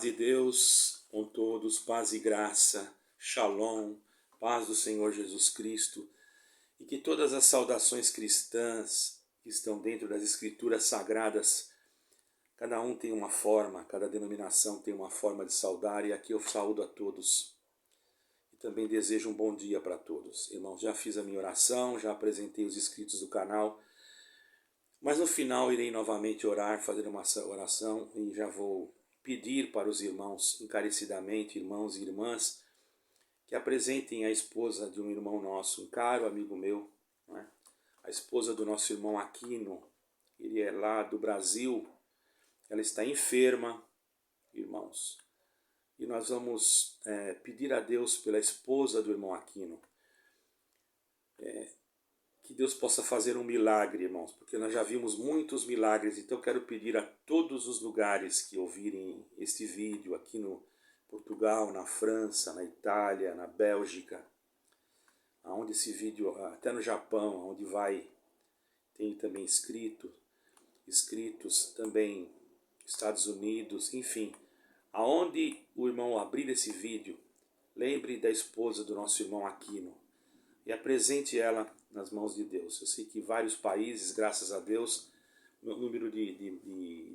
De Deus com todos, paz e graça, shalom, paz do Senhor Jesus Cristo, e que todas as saudações cristãs que estão dentro das Escrituras Sagradas, cada um tem uma forma, cada denominação tem uma forma de saudar, e aqui eu saúdo a todos. E também desejo um bom dia para todos. Irmãos, já fiz a minha oração, já apresentei os inscritos do canal, mas no final irei novamente orar, fazer uma oração, e já vou pedir para os irmãos, encarecidamente, irmãos e irmãs, que apresentem a esposa de um irmão nosso, um caro amigo meu, né? A esposa do nosso irmão Aquino. Ele é lá do Brasil, ela está enferma, irmãos, e nós vamos pedir a Deus pela esposa do irmão Aquino, que Deus possa fazer um milagre, irmãos, porque nós já vimos muitos milagres. Então eu quero pedir a todos os lugares que ouvirem este vídeo, aqui no Portugal, na França, na Itália, na Bélgica, aonde esse vídeo, até no Japão, onde vai, tem também inscritos também Estados Unidos, enfim, aonde o irmão abrir esse vídeo, lembre da esposa do nosso irmão Aquino e apresente ela nas mãos de Deus. Eu sei que vários países, graças a Deus, o número de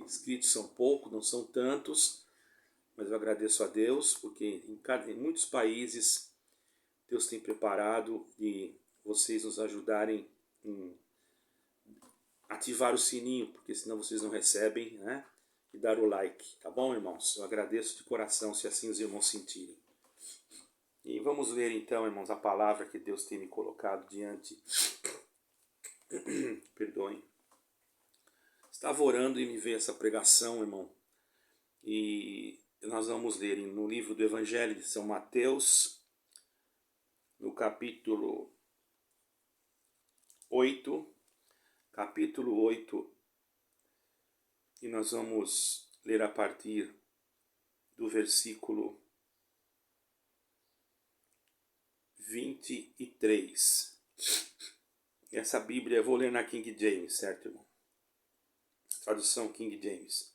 inscritos são poucos, não são tantos, mas eu agradeço a Deus, porque em muitos países Deus tem preparado e vocês nos ajudarem em ativar o sininho, porque senão vocês não recebem, né? E dar o like, tá bom, irmãos? Eu agradeço de coração, se assim os irmãos sentirem. E vamos ler então, irmãos, a palavra que Deus tem me colocado diante. Perdoem. Estava orando e me veio essa pregação, irmão. E nós vamos ler no livro do Evangelho de São Mateus, no capítulo 8. Capítulo 8. E nós vamos ler a partir do versículo 23. Essa Bíblia eu vou ler na King James, certo, irmão? Tradução King James.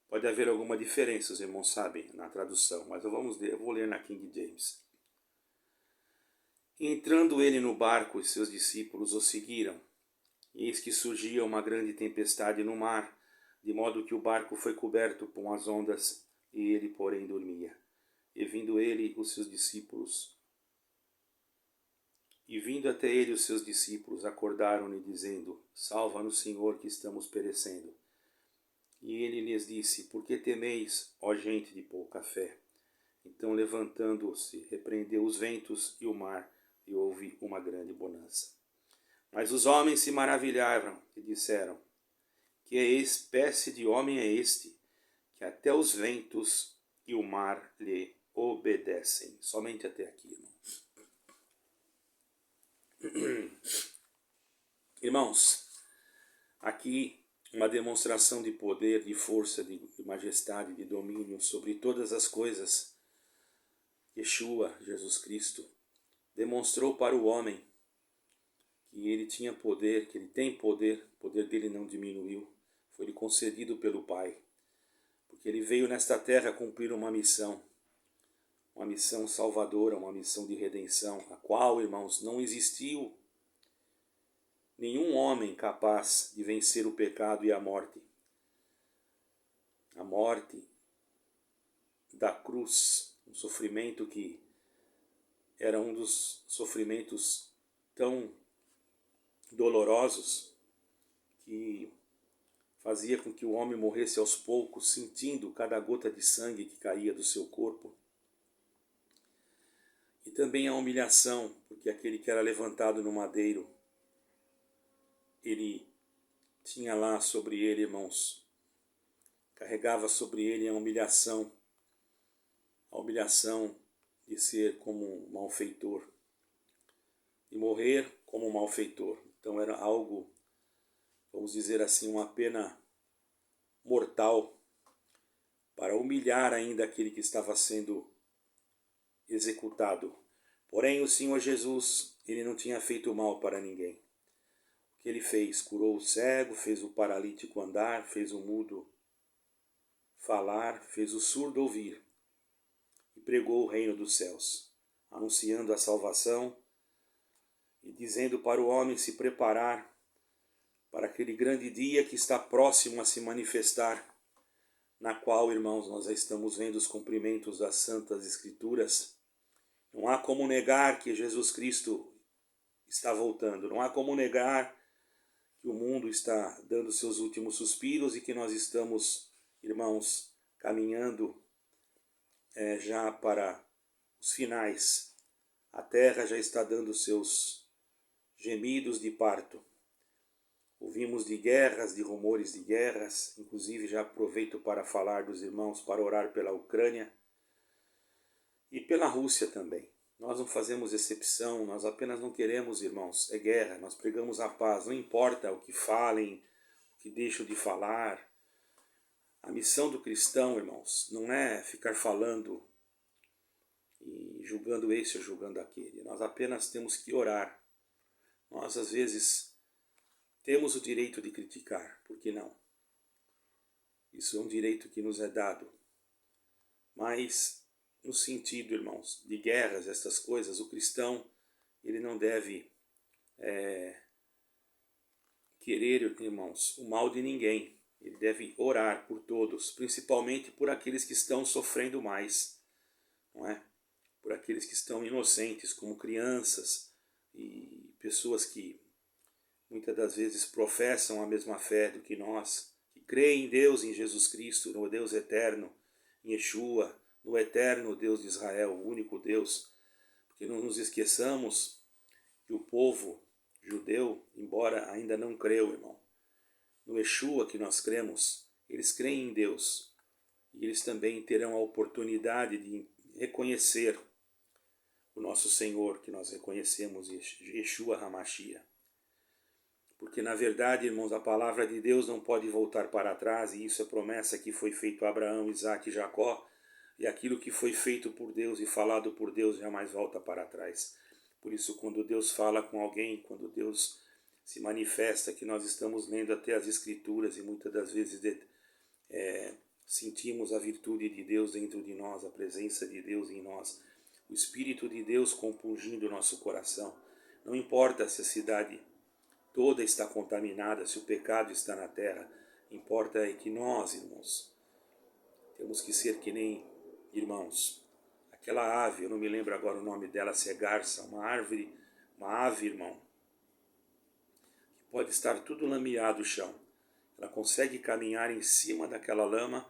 Pode haver alguma diferença, os irmãos sabem, na tradução, mas eu vou ler na King James. Entrando ele no barco, e seus discípulos o seguiram. Eis que surgia uma grande tempestade no mar, de modo que o barco foi coberto com as ondas, e ele, porém, dormia. E vindo até ele os seus discípulos, acordaram-lhe, dizendo: Salva-nos, Senhor, que estamos perecendo. E ele lhes disse: Por que temeis, ó gente de pouca fé? Então, levantando-se, repreendeu os ventos e o mar, e houve uma grande bonança. Mas os homens se maravilharam e disseram: Que espécie de homem é este, que até os ventos e o mar lhe obedecem? Somente até aqui, irmãos. Aqui uma demonstração de poder, de força, de majestade, de domínio sobre todas as coisas. Yeshua, Jesus Cristo, demonstrou para o homem que ele tinha poder, que ele tem poder, o poder dele não diminuiu, foi-lhe concedido pelo Pai, porque ele veio nesta terra cumprir uma missão salvadora, uma missão de redenção, a qual, irmãos, não existiu nenhum homem capaz de vencer o pecado e a morte. A morte da cruz, um sofrimento que era um dos sofrimentos tão dolorosos que fazia com que o homem morresse aos poucos, sentindo cada gota de sangue que caía do seu corpo. E também a humilhação, porque aquele que era levantado no madeiro, ele tinha lá sobre ele, irmãos, carregava sobre ele a humilhação de ser como um malfeitor, de morrer como um malfeitor. Então era algo, vamos dizer assim, uma pena mortal para humilhar ainda aquele que estava sendo executado. Porém, o Senhor Jesus, ele não tinha feito mal para ninguém. O que ele fez? Curou o cego, fez o paralítico andar, fez o mudo falar, fez o surdo ouvir e pregou o reino dos céus, anunciando a salvação e dizendo para o homem se preparar para aquele grande dia que está próximo a se manifestar, na qual, irmãos, nós já estamos vendo os cumprimentos das Santas Escrituras. Não há como negar que Jesus Cristo está voltando, não há como negar que o mundo está dando seus últimos suspiros e que nós estamos, irmãos, caminhando já para os finais. A terra já está dando seus gemidos de parto. Ouvimos de guerras, de rumores de guerras, inclusive já aproveito para falar dos irmãos, para orar pela Ucrânia e pela Rússia também. Nós não fazemos exceção, nós apenas não queremos, irmãos, é guerra, nós pregamos a paz, não importa o que falem, o que deixam de falar. A missão do cristão, irmãos, não é ficar falando e julgando esse ou julgando aquele. Nós apenas temos que orar. Nós, às vezes, temos o direito de criticar, por que não? Isso é um direito que nos é dado. Mas, no sentido, irmãos, de guerras, estas coisas, o cristão, ele não deve querer, irmãos, o mal de ninguém. Ele deve orar por todos, principalmente por aqueles que estão sofrendo mais, não é? Por aqueles que estão inocentes, como crianças e pessoas que muitas das vezes professam a mesma fé do que nós, que creem em Deus, em Jesus Cristo, no Deus eterno, em Yeshua, no eterno Deus de Israel, o único Deus. Porque não nos esqueçamos que o povo judeu, embora ainda não creu, irmão, no Yeshua que nós cremos, eles creem em Deus. E eles também terão a oportunidade de reconhecer o nosso Senhor, que nós reconhecemos, Yeshua HaMashiach. Porque, na verdade, irmãos, a palavra de Deus não pode voltar para trás, e isso é promessa que foi feito a Abraão, Isaque e Jacó, e aquilo que foi feito por Deus e falado por Deus jamais volta para trás. Por isso, quando Deus fala com alguém, quando Deus se manifesta, que nós estamos lendo até as Escrituras, e muitas das vezes sentimos a virtude de Deus dentro de nós, a presença de Deus em nós, o Espírito de Deus compungindo o nosso coração. Não importa se a cidade toda está contaminada, se o pecado está na terra, importa é que nós, irmãos, temos que ser que nem, irmãos, aquela ave, eu não me lembro agora o nome dela, se é garça, uma ave, irmão, que pode estar tudo lameado o chão. Ela consegue caminhar em cima daquela lama,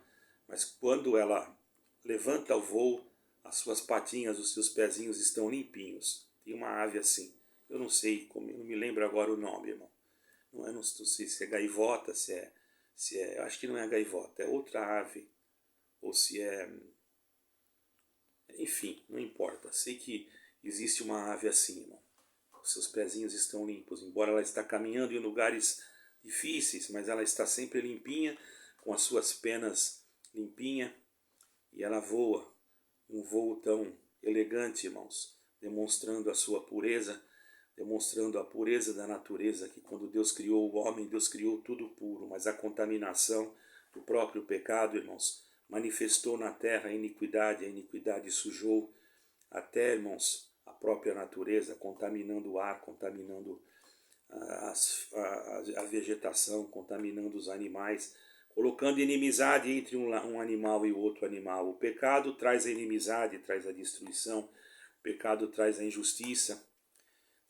mas quando ela levanta o voo, as suas patinhas, os seus pezinhos estão limpinhos. Tem uma ave assim. Eu não sei, como, eu não me lembro agora o nome, irmão. Não sei se é gaivota, eu acho que não é gaivota, é outra ave. Ou se é... Enfim, não importa. Sei que existe uma ave assim, irmão. Os seus pezinhos estão limpos, embora ela está caminhando em lugares difíceis, mas ela está sempre limpinha, com as suas penas limpinha, e ela voa, um voo tão elegante, irmãos, demonstrando a sua pureza, demonstrando a pureza da natureza, que quando Deus criou o homem, Deus criou tudo puro, mas a contaminação do próprio pecado, irmãos, manifestou na terra a iniquidade sujou até, irmãos, a própria natureza, contaminando o ar, contaminando a vegetação, contaminando os animais, colocando inimizade entre um animal e o outro animal. O pecado traz a inimizade, traz a destruição, o pecado traz a injustiça,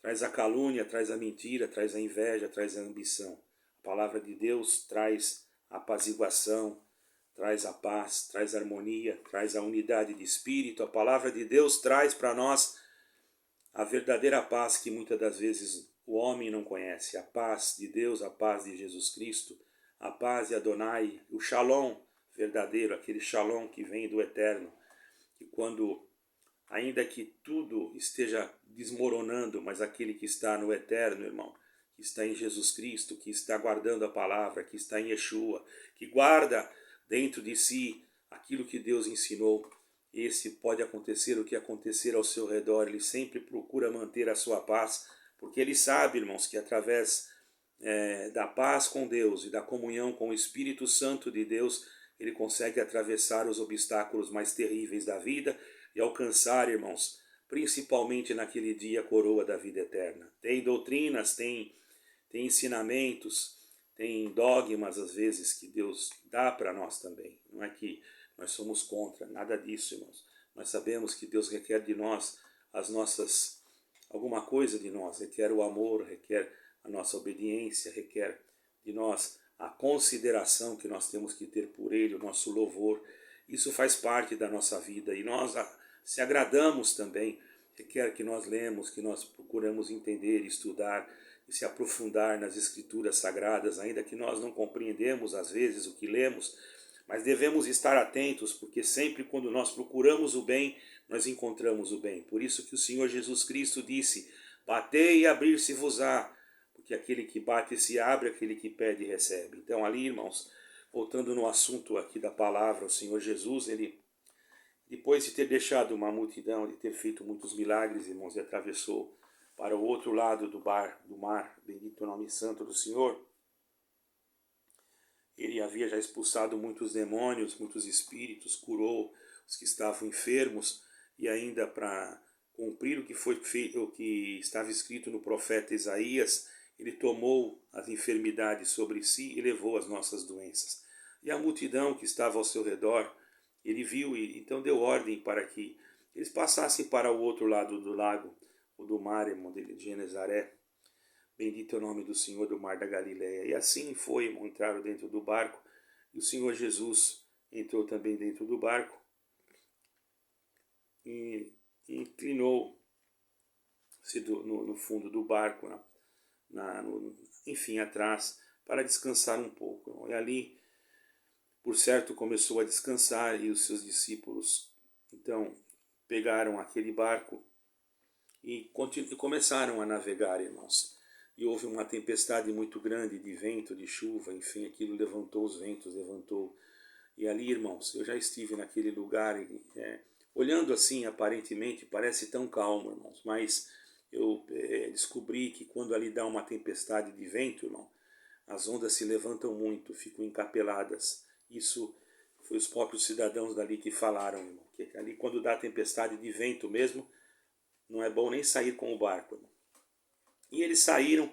traz a calúnia, traz a mentira, traz a inveja, traz a ambição. A palavra de Deus traz a apaziguação, traz a paz, traz a harmonia, traz a unidade de espírito. A palavra de Deus traz para nós a verdadeira paz que muitas das vezes o homem não conhece. A paz de Deus, a paz de Jesus Cristo, a paz de Adonai, o shalom verdadeiro, aquele shalom que vem do eterno, que quando, ainda que tudo esteja desmoronando, mas aquele que está no eterno, irmão, que está em Jesus Cristo, que está guardando a palavra, que está em Yeshua, que guarda dentro de si aquilo que Deus ensinou, esse pode acontecer o que acontecer ao seu redor, ele sempre procura manter a sua paz, porque ele sabe, irmãos, que através da paz com Deus e da comunhão com o Espírito Santo de Deus, ele consegue atravessar os obstáculos mais terríveis da vida e alcançar, irmãos, principalmente naquele dia, a coroa da vida eterna. Tem doutrinas, tem ensinamentos, tem dogmas, às vezes, que Deus dá para nós também. Não é que nós somos contra, nada disso, irmãos. Nós sabemos que Deus requer de nós alguma coisa de nós, requer o amor, requer a nossa obediência, requer de nós a consideração que nós temos que ter por Ele, o nosso louvor. Isso faz parte da nossa vida e nós se agradamos também, requer que nós lemos, que nós procuramos entender, estudar e se aprofundar nas Escrituras Sagradas, ainda que nós não compreendemos às vezes o que lemos, mas devemos estar atentos, porque sempre quando nós procuramos o bem, nós encontramos o bem. Por isso que o Senhor Jesus Cristo disse: batei e abrir-se-vos-á, porque aquele que bate se abre, aquele que pede recebe. Então ali, irmãos, voltando no assunto aqui da palavra, o Senhor Jesus, ele, depois de ter deixado uma multidão, de ter feito muitos milagres, irmãos, e atravessou para o outro lado do mar, bendito o nome santo do Senhor, ele havia já expulsado muitos demônios, muitos espíritos, curou os que estavam enfermos, e ainda para cumprir o que foi feito, o que estava escrito no profeta Isaías, ele tomou as enfermidades sobre si e levou as nossas doenças. E a multidão que estava ao seu redor, ele viu e então deu ordem para que eles passassem para o outro lado do lago, ou do mar, de Genezaré. Bendito é o nome do Senhor, do mar da Galileia. E assim foi, irmão, entraram dentro do barco, e o Senhor Jesus entrou também dentro do barco, e inclinou-se no fundo do barco, enfim, atrás, para descansar um pouco. E ali, por certo, começou a descansar, e os seus discípulos, então, pegaram aquele barco e começaram a navegar, irmãos. E houve uma tempestade muito grande de vento, de chuva, enfim, aquilo levantou os ventos, levantou. E ali, irmãos, eu já estive naquele lugar, olhando assim, aparentemente, parece tão calmo, irmãos, mas eu descobri que quando ali dá uma tempestade de vento, irmão, as ondas se levantam muito, ficam encapeladas. Isso foi os próprios cidadãos dali que falaram, irmão, que ali quando dá tempestade de vento mesmo, não é bom nem sair com o barco, irmão. E eles saíram,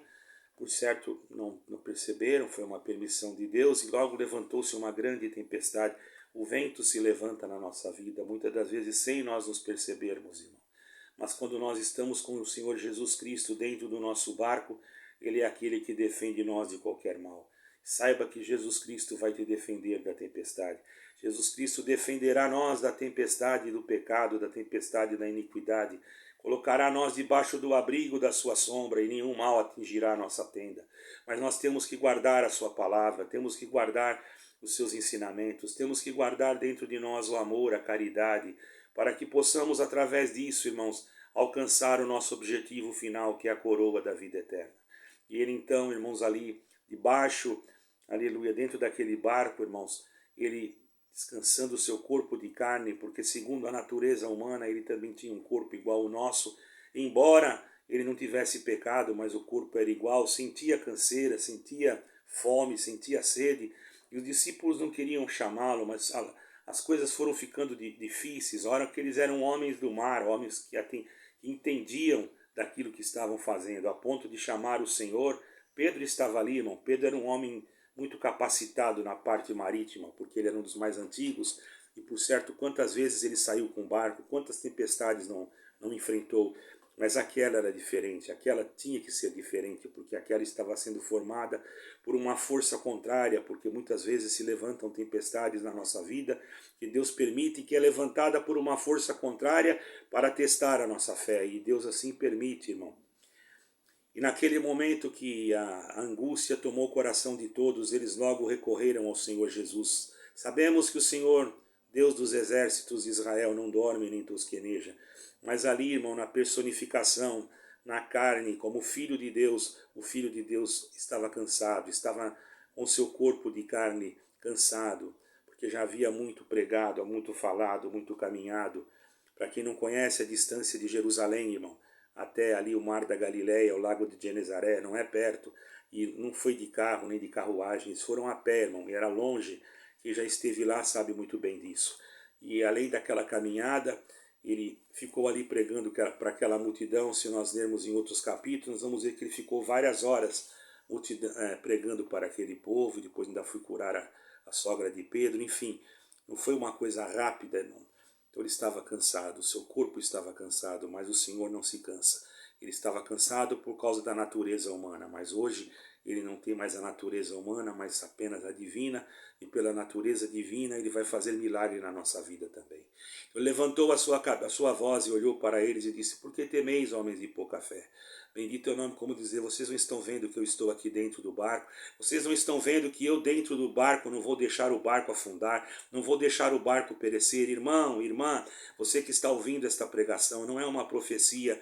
por certo não perceberam, foi uma permissão de Deus, e logo levantou-se uma grande tempestade. O vento se levanta na nossa vida, muitas das vezes sem nós nos percebermos, irmão. Mas quando nós estamos com o Senhor Jesus Cristo dentro do nosso barco, Ele é aquele que defende nós de qualquer mal. Saiba que Jesus Cristo vai te defender da tempestade. Jesus Cristo defenderá nós da tempestade do pecado, da tempestade da iniquidade. Colocará nós debaixo do abrigo da sua sombra e nenhum mal atingirá a nossa tenda. Mas nós temos que guardar a sua palavra, temos que guardar os seus ensinamentos, temos que guardar dentro de nós o amor, a caridade, para que possamos, através disso, irmãos, alcançar o nosso objetivo final, que é a coroa da vida eterna. E ele então, irmãos, ali debaixo, aleluia, dentro daquele barco, irmãos, ele descansando o seu corpo de carne, porque segundo a natureza humana ele também tinha um corpo igual ao nosso, embora ele não tivesse pecado, mas o corpo era igual, sentia canseira, sentia fome, sentia sede, e os discípulos não queriam chamá-lo, mas as coisas foram ficando difíceis. A hora que eles eram homens do mar, homens que entendiam daquilo que estavam fazendo, a ponto de chamar o Senhor. Pedro estava ali, irmão. Pedro era um homem muito capacitado na parte marítima, porque ele era um dos mais antigos, e por certo, quantas vezes ele saiu com o barco, quantas tempestades não enfrentou, mas aquela era diferente, aquela tinha que ser diferente, porque aquela estava sendo formada por uma força contrária, porque muitas vezes se levantam tempestades na nossa vida, que Deus permite, que é levantada por uma força contrária para testar a nossa fé, e Deus assim permite, irmão. E naquele momento que a angústia tomou o coração de todos, eles logo recorreram ao Senhor Jesus. Sabemos que o Senhor, Deus dos exércitos de Israel, não dorme nem tosqueneja. Mas ali, irmão, na personificação, na carne, como Filho de Deus, o Filho de Deus estava cansado, estava com seu corpo de carne cansado, porque já havia muito pregado, muito falado, muito caminhado. Para quem não conhece a distância de Jerusalém, irmão, até ali o mar da Galileia, o lago de Genezaré, não é perto, e não foi de carro nem de carruagem, eles foram a pé, irmão, e era longe, quem já esteve lá sabe muito bem disso. E além daquela caminhada, ele ficou ali pregando para aquela multidão. Se nós lermos em outros capítulos, vamos ver que ele ficou várias horas pregando para aquele povo. Depois ainda foi curar a sogra de Pedro. Enfim, não foi uma coisa rápida, não. Então ele estava cansado, o seu corpo estava cansado, mas o Senhor não se cansa. Ele estava cansado por causa da natureza humana, mas hoje ele não tem mais a natureza humana, mas apenas a divina, e pela natureza divina ele vai fazer milagre na nossa vida também. Ele levantou a sua voz e olhou para eles e disse: por que temeis, homens de pouca fé? Bendito é o nome, como dizer, vocês não estão vendo que eu estou aqui dentro do barco? Vocês não estão vendo que eu dentro do barco não vou deixar o barco afundar, não vou deixar o barco perecer? Irmão, irmã, você que está ouvindo esta pregação, não é uma profecia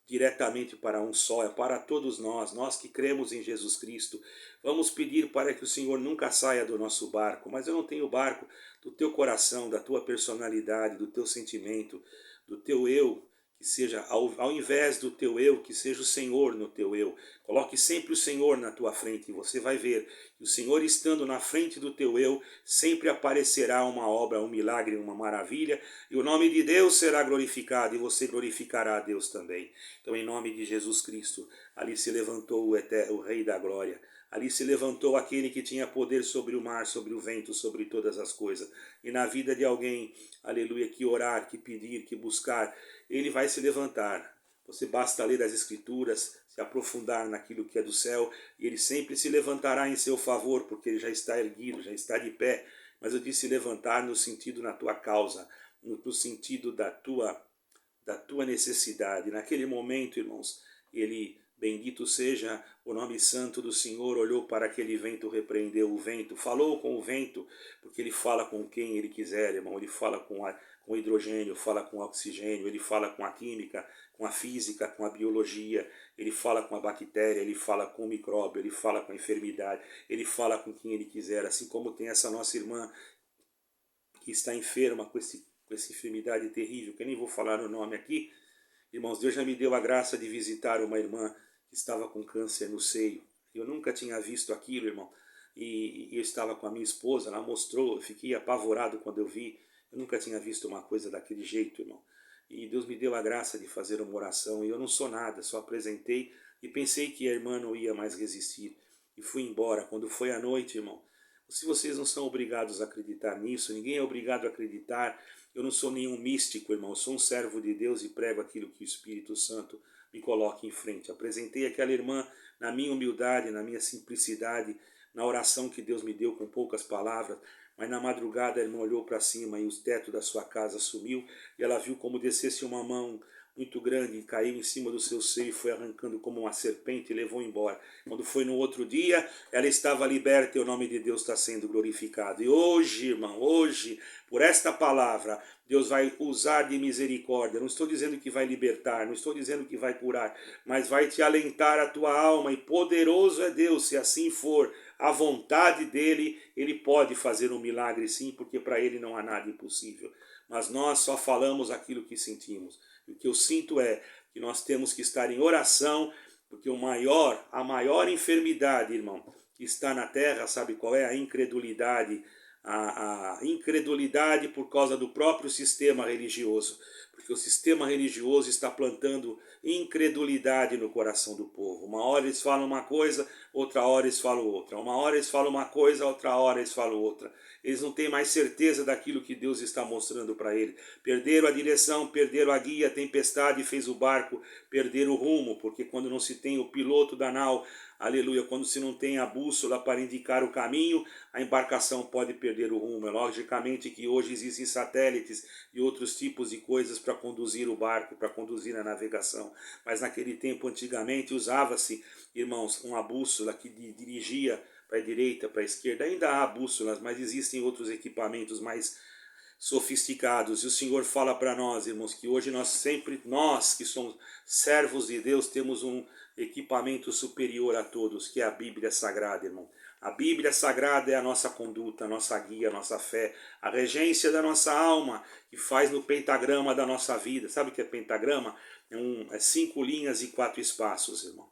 diretamente para um só, é para todos nós que cremos em Jesus Cristo. Vamos pedir para que o Senhor nunca saia do nosso barco, mas eu não tenho barco do teu coração, da tua personalidade, do teu sentimento, do teu eu, que seja, ao invés do teu eu, que seja o Senhor no teu eu. Coloque sempre o Senhor na tua frente e você vai ver que o Senhor estando na frente do teu eu, sempre aparecerá uma obra, um milagre, uma maravilha, e o nome de Deus será glorificado e você glorificará a Deus também. Então, em nome de Jesus Cristo, ali se levantou o Rei da Glória. Ali se levantou aquele que tinha poder sobre o mar, sobre o vento, sobre todas as coisas. E na vida de alguém, aleluia, que orar, que pedir, que buscar, ele vai se levantar. Você basta ler as Escrituras, se aprofundar naquilo que é do céu, e ele sempre se levantará em seu favor, porque ele já está erguido, já está de pé. Mas eu disse levantar no sentido na tua causa, no sentido da tua necessidade. Naquele momento, irmãos, ele, bendito seja o nome santo do Senhor, olhou para aquele vento, repreendeu o vento, falou com o vento, porque ele fala com quem ele quiser, irmão. Ele fala com hidrogênio, fala com oxigênio, ele fala com a química, com a física, com a biologia, ele fala com a bactéria, ele fala com o micróbio, ele fala com a enfermidade, ele fala com quem ele quiser, assim como tem essa nossa irmã que está enferma com essa enfermidade terrível, que eu nem vou falar o nome aqui. Irmãos, Deus já me deu a graça de visitar uma irmã que estava com câncer no seio. Eu nunca tinha visto aquilo, irmão. E eu estava com a minha esposa, ela mostrou, eu fiquei apavorado quando eu vi. Eu nunca tinha visto uma coisa daquele jeito, irmão. E Deus me deu a graça de fazer uma oração. E eu não sou nada, só apresentei e pensei que a irmã não ia mais resistir. E fui embora. Quando foi à noite, irmão, se vocês não são obrigados a acreditar nisso, ninguém é obrigado a acreditar. Eu não sou nenhum místico, irmão, eu sou um servo de Deus e prego aquilo que o Espírito Santo me coloca em frente. Apresentei aquela irmã na minha humildade, na minha simplicidade, na oração que Deus me deu com poucas palavras, mas na madrugada a irmã olhou para cima e o teto da sua casa sumiu e ela viu como descesse uma mão muito grande e caiu em cima do seu seio e foi arrancando como uma serpente e levou embora. Quando foi no outro dia, ela estava liberta e o nome de Deus está sendo glorificado. E hoje, irmão, hoje, por esta palavra, Deus vai usar de misericórdia. Não estou dizendo que vai libertar, não estou dizendo que vai curar, mas vai te alentar a tua alma, e poderoso é Deus, se assim for a vontade dele, ele pode fazer um milagre sim, porque para ele não há nada impossível. Mas nós só falamos aquilo que sentimos. O que eu sinto é que nós temos que estar em oração, porque a maior enfermidade, irmão, que está na terra, sabe qual é? A incredulidade. A incredulidade por causa do próprio sistema religioso. Porque o sistema religioso está plantando incredulidade no coração do povo. Uma hora eles falam uma coisa, outra hora eles falam outra. Uma hora eles falam uma coisa, outra hora eles falam outra. Eles não têm mais certeza daquilo que Deus está mostrando para eles. Perderam a direção, perderam a guia, a tempestade fez o barco perder o rumo, porque quando não se tem o piloto da nau, aleluia, quando se não tem a bússola para indicar o caminho, a embarcação pode perder o rumo. É logicamente que hoje existem satélites e outros tipos de coisas para conduzir o barco, para conduzir a navegação. Mas naquele tempo, antigamente, usava-se, irmãos, uma bússola que dirigia para a direita, para a esquerda. Ainda há bússolas, mas existem outros equipamentos mais sofisticados. E o Senhor fala para nós, irmãos, que hoje nós que somos servos de Deus, temos um equipamento superior a todos, que é a Bíblia Sagrada, irmão. A Bíblia Sagrada é a nossa conduta, a nossa guia, a nossa fé, a regência da nossa alma, que faz no pentagrama da nossa vida. Sabe o que é pentagrama? É 5 linhas e 4 espaços, irmão.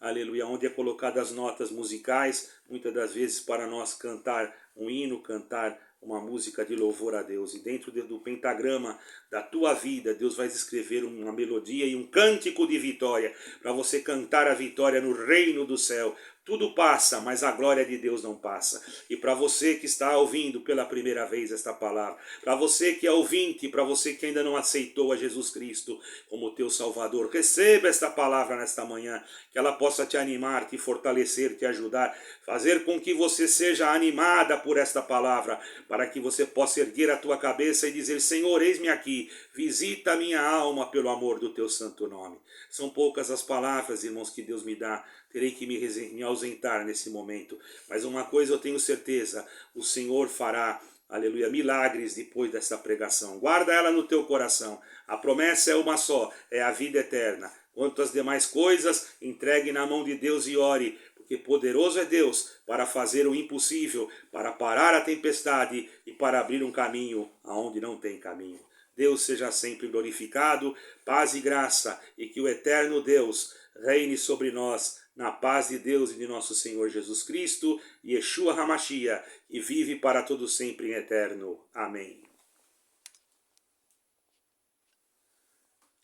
Aleluia, onde é colocadas as notas musicais, muitas das vezes para nós cantar um hino, cantar uma música de louvor a Deus. E dentro do pentagrama da tua vida, Deus vai escrever uma melodia e um cântico de vitória, para você cantar a vitória no reino do céu. Tudo passa, mas a glória de Deus não passa. E para você que está ouvindo pela primeira vez esta palavra, para você que é ouvinte, para você que ainda não aceitou a Jesus Cristo como teu Salvador, receba esta palavra nesta manhã, que ela possa te animar, te fortalecer, te ajudar, fazer com que você seja animada por esta palavra, para que você possa erguer a tua cabeça e dizer: Senhor, eis-me aqui, visita a minha alma pelo amor do teu santo nome. São poucas as palavras, irmãos, que Deus me dá. Terei que me ausentar nesse momento. Mas uma coisa eu tenho certeza, o Senhor fará, aleluia, milagres depois dessa pregação. Guarda ela no teu coração. A promessa é uma só, é a vida eterna. Quanto às demais coisas, entregue na mão de Deus e ore, porque poderoso é Deus para fazer o impossível, para parar a tempestade e para abrir um caminho aonde não tem caminho. Deus seja sempre glorificado, paz e graça, e que o eterno Deus reine sobre nós, na paz de Deus e de nosso Senhor Jesus Cristo, Yeshua HaMashiach, e vive para todo sempre em eterno. Amém.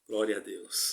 Glória a Deus.